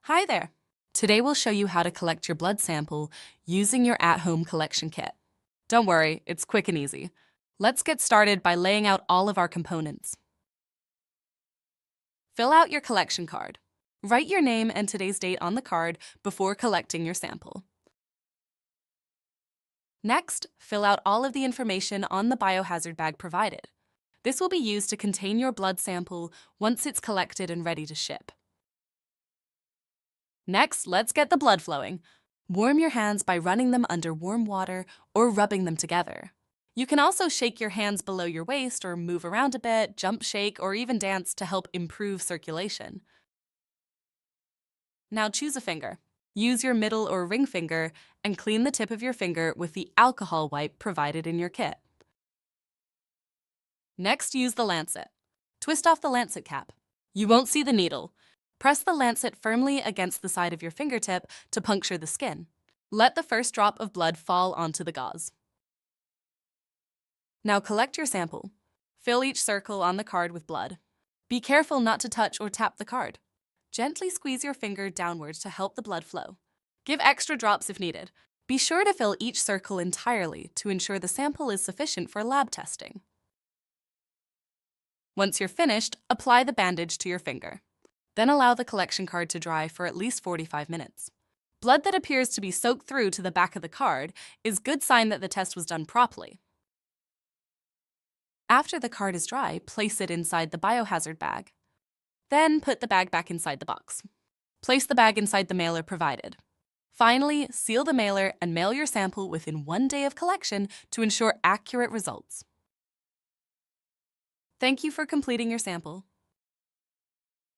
Hi there! Today we'll show you how to collect your blood sample using your at-home collection kit. Don't worry, it's quick and easy. Let's get started by laying out all of our components. Fill out your collection card. Write your name and today's date on the card before collecting your sample. Next, fill out all of the information on the biohazard bag provided. This will be used to contain your blood sample once it's collected and ready to ship. Next, let's get the blood flowing. Warm your hands by running them under warm water or rubbing them together. You can also shake your hands below your waist or move around a bit, jump, shake, or even dance to help improve circulation. Now choose a finger. Use your middle or ring finger and clean the tip of your finger with the alcohol wipe provided in your kit. Next, use the lancet. Twist off the lancet cap. You won't see the needle. Press the lancet firmly against the side of your fingertip to puncture the skin. Let the first drop of blood fall onto the gauze. Now collect your sample. Fill each circle on the card with blood. Be careful not to touch or tap the card. Gently squeeze your finger downwards to help the blood flow. Give extra drops if needed. Be sure to fill each circle entirely to ensure the sample is sufficient for lab testing. Once you're finished, apply the bandage to your finger. Then allow the collection card to dry for at least 45 minutes. Blood that appears to be soaked through to the back of the card is a good sign that the test was done properly. After the card is dry, place it inside the biohazard bag. Then put the bag back inside the box. Place the bag inside the mailer provided. Finally, seal the mailer and mail your sample within 1 day of collection to ensure accurate results. Thank you for completing your sample.